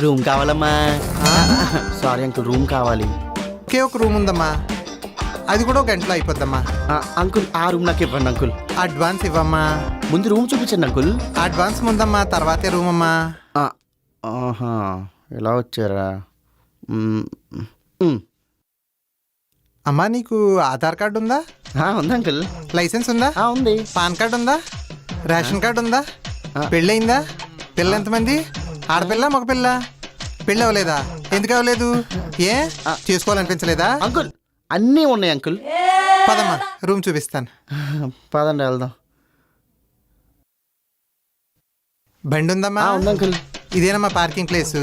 Room కావాలమ్మా. Sorry uncle, room కావాలి. ఒకే ఒక రూమ్ ఉందమ్మా, అది కూడా ఒక గంటలో అయిపోద్దమ్మా. అంకుల్ ఆ రూమ్ నాకు ఇవ్వండి అంకుల్. అడ్వాన్స్ ఇవ్వమ్మా. ముందు రూమ్ చూపించండి అంకుల్. అడ్వాన్స్ ముందమ్మా, తర్వాతే రూమ్ అమ్మా. ఆహా, ఎలా వచ్చారా? అమ్మా నీకు ఆధార్ కార్డు ఉందా? ఉంది అంకుల్. లైసెన్స్ ఉందా? ఉంది. పాన్ కార్డు ఉందా? రేషన్ కార్డు ఉందా? పెళ్ళయిందా? పిల్ల ఎంతమంది? ఆడపిల్ల మగపిల్ల? పెళ్ళి అవ్వలేదా? ఎందుకు అవ్వలేదు? ఏ చేసుకోవాలనిపించలేదా? అంకుల్ అన్నీ ఉన్నాయి అంకుల్. పదమ్మా రూమ్ చూపిస్తాను. పదండి వెళ్దాం. బండి ఉందమ్మా? ఉంది అంకుల్. ఇదేనమ్మా parking place.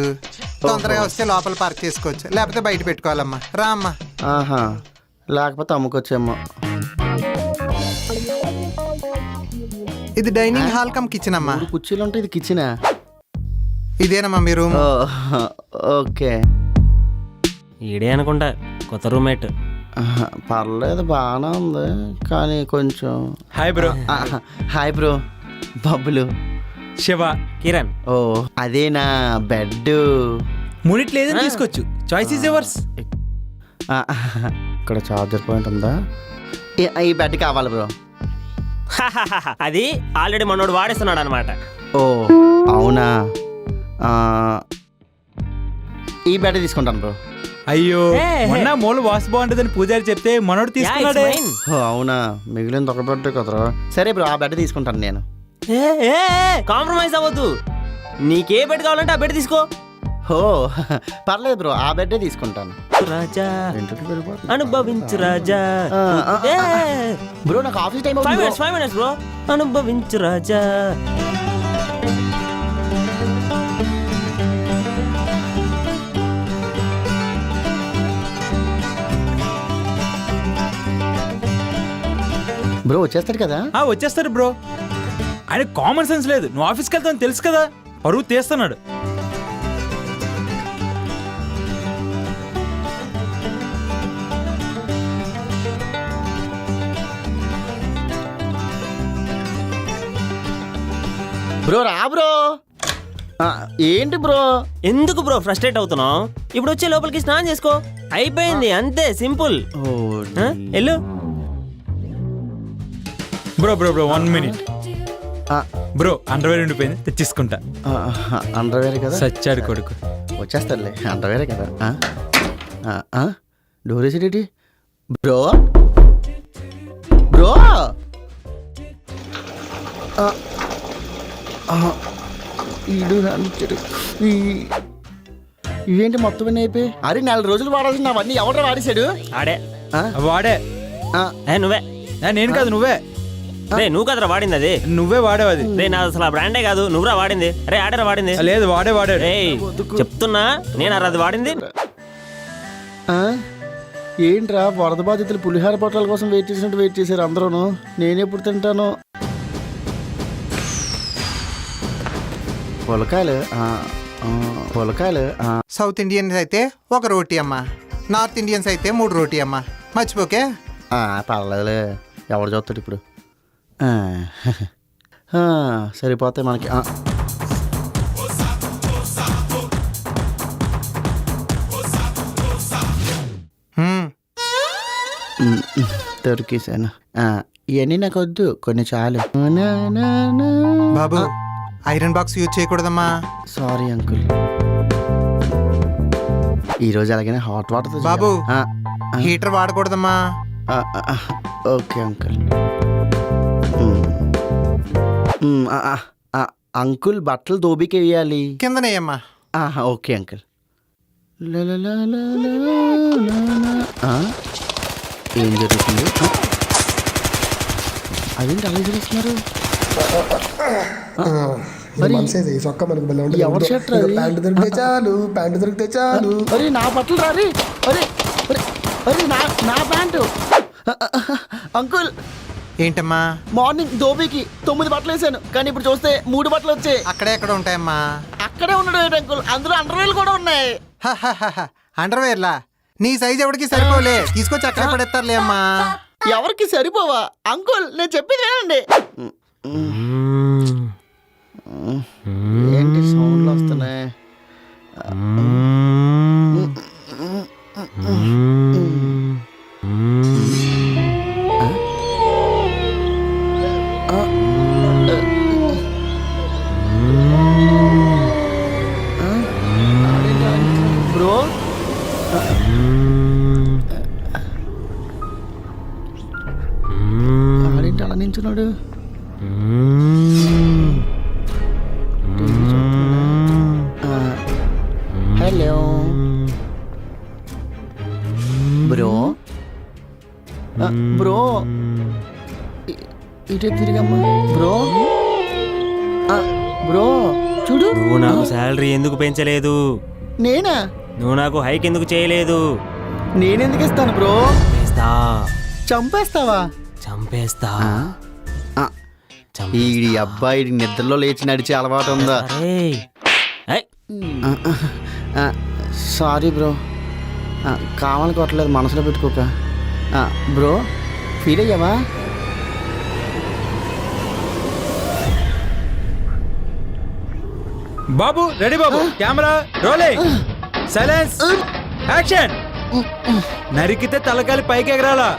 తొందరగా వస్తే లోపల పార్క్ చేసుకోవచ్చు, లేకపోతే బయట పెట్టుకోవాలమ్మా. రా అమ్మా. ఆహా, లేకపోతే అమ్ముకోవచ్చేమో. ఇది డైనింగ్ హాల్ కమ్ కిచెన్ అమ్మా. కుర్చీలు ఉంటాయి, ఇది కిచెనా? ఇదేనమ్మా మీ రూమ్. ఓకే. ఈడే అనుకుంటా కొత్త రూమ్మేట్. పర్లేదు, బాగానే ఉంది కానీ కొంచెం. Hi bro. Hi bro. Babbulu. Shiva. Kiran. ఓ అదేనా బెడ్? మునిట్ లేదని తీసుకోవచ్చు, చాయిస్ ఈజ్ ఎవర్స్. ఇక్కడ చార్జర్ పాయింట్ ఉందా? ఈ బెడ్ కావాలి బ్రో. అది ఆల్రెడీ మనోడు వాడేస్తున్నాడు అనమాట. ఓ అవునా? ఈ బెడ్ తీసుకుంటాను బ్రో. అయ్యో మొన్న మూల వాసు బాగుంటుందని పూజారి చెప్తే మనోడు తీసుకున్నాడే. అవునా? మిగిలింది ఒక బెడ్ కదరా. సరే బ్రో, ఆ బెడ్ తీసుకుంటాను నేను. కాంప్రమైజ్ అవ్వద్దు, నీకే బెడ్ కావాలంటే ఆ బెడ్ తీసుకో. ఓ పర్లేదు బ్రో, ఆ బెడ్డే తీసుకుంటాను. రాజా అనుభవించు రాజా. బ్రో నాకు ఆఫీస్ టైం 5 minutes బ్రో. అనుభవించు రాజా. బ్రో వచ్చేస్తాడు కదా? వచ్చేస్తాడు బ్రో. ఆయన కామన్ సెన్స్ లేదు. నువ్వు ఆఫీస్కి వెళ్తావు తెలుసు కదా, పరువు తీస్తున్నాడు. బ్రో రా బ్రో. ఏంటి బ్రో? ఎందుకు బ్రో ఫ్రస్ట్రేట్ అవుతున్నావు? ఇప్పుడు వచ్చే లోపలికి స్నానం చేసుకో, అయిపోయింది అంతే, సింపుల్. వెళ్ళు bro. Bro bro 1 minute bro. Underwear ఉండిపోయింది, తెచ్చేసుకుంటా. అండర్వేర్ కదా? సచ్చాడు కొడుకు. వచ్చేస్తాడులే, అండర్వేరే కదా. Door వేసేటి bro. బ్రో ఇవేంటి మొత్తం అన్నీ అయిపోయి? అరే 4 రోజులు వాడాల్సిన అవన్నీ ఎవరు వాడేశాడు? ఆడే వాడే. నువ్వే. నేను కాదు, నువ్వే. నువ్వు కదరా వాడింది, అది నువ్వే వాడేవు. అది నాది అసలు ఆ బ్రాండే కాదు, నువ్వురా వాడింది. అరే ఆడరా వాడింది. లేదు వాడే వాడాడు. చెప్తున్నా నేను అది వాడింది. ఏంట్రా వరద బాధితులు పులిహార పొట్టాల కోసం వెయిట్ చేసినట్టు వెయిట్ చేశారు అందరూ. నేనెప్పుడు తింటాను? పొలకాయలు. సౌత్ ఇండియన్స్ అయితే ఒక రోటీ అమ్మా, నార్త్ ఇండియన్స్ అయితే 3 రోటీ అమ్మా. మర్చిపోకే. పర్లేదులే, ఎవరు చూస్తాడు ఇప్పుడు. సరిపోతాయి మనకి. దొరికేసాను. ఇవన్నీ నాకు వద్దు, కొన్ని చాలు. బాబు ఐరన్ బాక్స్ యూజ్ చేయకూడదమ్మా. Sorry uncle. ఈరోజు అలాగనే హాట్ వాటర్. బాబు హీటర్ వాడకూడదమ్మా. Okay uncle. అంకుల్ బట్టలు దోబికి వేయాలి. కిందనేయమ్మా. Okay uncle. ఏం జరుగుతుంది? అదేంటి అలా చేస్తున్నారు? ఎవరు షర్ట్? ప్యాంటు దొరికితే చాలు, ప్యాంటు దొరికితే చాలు. అరే నా బట్టలు రారి. అరే అరే నా ప్యాంటు. అంకుల్ ఏంటమ్మా? మార్నింగ్ దోబికి 9 బట్టలు వేసాను, కానీ ఇప్పుడు చూస్తే 3 బట్టలు వచ్చాయి. అక్కడే ఎక్కడ ఉంటాయమ్మా? అక్కడే ఉన్నాడు అంకుల్, అందులో అండర్వేర్లు కూడా ఉన్నాయి. అండర్వేర్లా? నీ సైజ్ ఎవరికి సరిపోలే, తీసుకొచ్చి అక్కడ పడేస్తారులే అమ్మా. ఎవరికి సరిపోవా అంకుల్? నేను చెప్పేది వినండి. ఏంటి సౌండ్లు వస్తున్నాయి? బ్రో ఆడేంటి అలా నించున్నాడు? హలో బ్రో బ్రో ఇటే తిరిగమ్మా బ్రో బ్రో చూడు. నువ్వు నాకు శాలరీ ఎందుకు పెంచలేదు? నేనా? నువ్వు నాకు హైక్ ఎందుకు చేయలేదు? నేనెందుకు ఇస్తాను బ్రో? చేస్తా, చంపేస్తావా? చంపేస్తా. ఈ అబ్బాయి నిద్రలో లేచి నడిచే అలవాటు ఉందా? ఏయ్, ఏయ్, సారీ బ్రో, కావాలని కొట్టలేదు, మనసులో పెట్టుకోక. బ్రో ఫీల్ అయ్యావా? బాబు రెడీ బాబు, కెమెరా రోలింగ్, సైలెన్స్, యాక్షన్. నరికితే తలకాలి పైకి ఎగరాలా,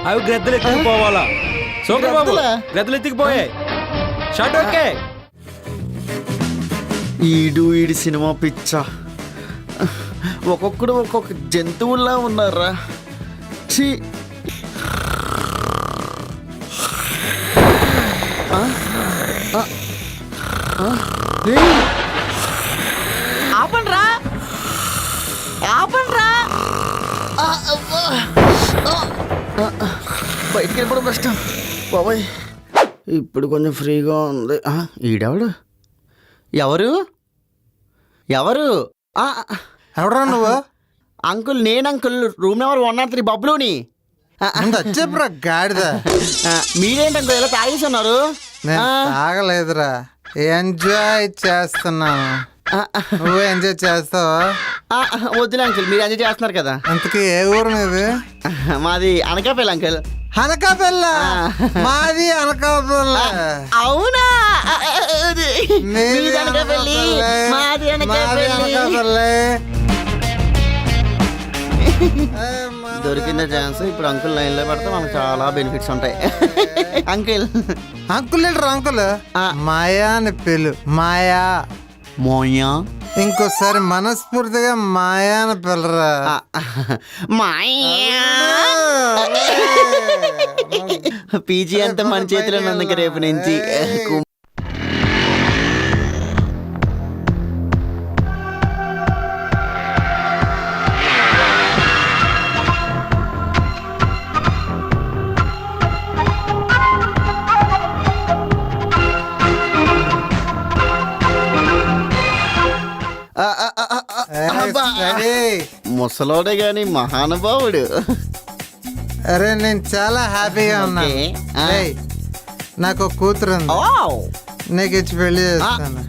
అవి గ్రద్దలు ఎత్తుకుపోవాలా. సూపర్ బాబు, గ్రద్దలా? గ్రద్దలు ఎత్తుకుపోయాయి. Shot okay. ఈడి సినిమా పిచ్చ, ఒక్కొక్కడు ఒక్కొక్క జంతువుల్లా ఉన్నారా. ఛీ. ఆపండ్రా, ఆపండ్రా. బయటికి వెళ్ళిపోవడం కష్టం బాబాయ్. ఇప్పుడు కొంచెం ఫ్రీగా ఉంది. ఈడెవడు? ఎవరు ఎవరు? ఎవడరా నువ్వు? అంకుల్ నేను అంకుల్, రూమ్ నెంబర్ 103 బబ్లూని. చెప్పరా గాడిద. మీరేంటి అంకుల్ ఇలా తాగేసి ఉన్నారు? నేను తాగలేదురా, ఎంజాయ్ చేస్తున్నాను. నువ్వు ఎంజాయ్ చేస్తావా? వద్దులే అంకుల్, మీరు ఎంజాయ్ చేస్తున్నారు కదా. అంతకీ ఏ ఊరు మీది? మాది అనకాపల్లి అంకుల్. అనకాపల్లి? మాది అనకాపల్లి. అవునా? మీది మీది అనకాపల్లి, మాది అనకాపల్లి. దొరికిన ఛాన్స్. ఇప్పుడు అంకుల్ లైన్ లో పెడితే మనకు చాలా బెనిఫిట్స్ ఉంటాయి. అంకుల్ అంకుల్ ఏంట్రా అంకుల్? మాయా అని పిలు. మాయా. మోయా. ఇంకోసారి మనస్ఫూర్తిగా మాయా అని పిల్లరా. మాయా. పీజీ అంతా మన చేతిలో ఉంది రేపు నుంచి. ముసలోడే గాని మహానుభావుడు. అరే నేను చాలా హ్యాపీగా ఉన్నా. నాకు కూతురు ఉంది, నీకు ఇచ్చి పెళ్లి చేస్తాను.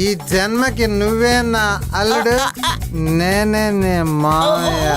ఈ జన్మకి నువ్వే నా అల్లుడు, నేనే నీ మామయ్య.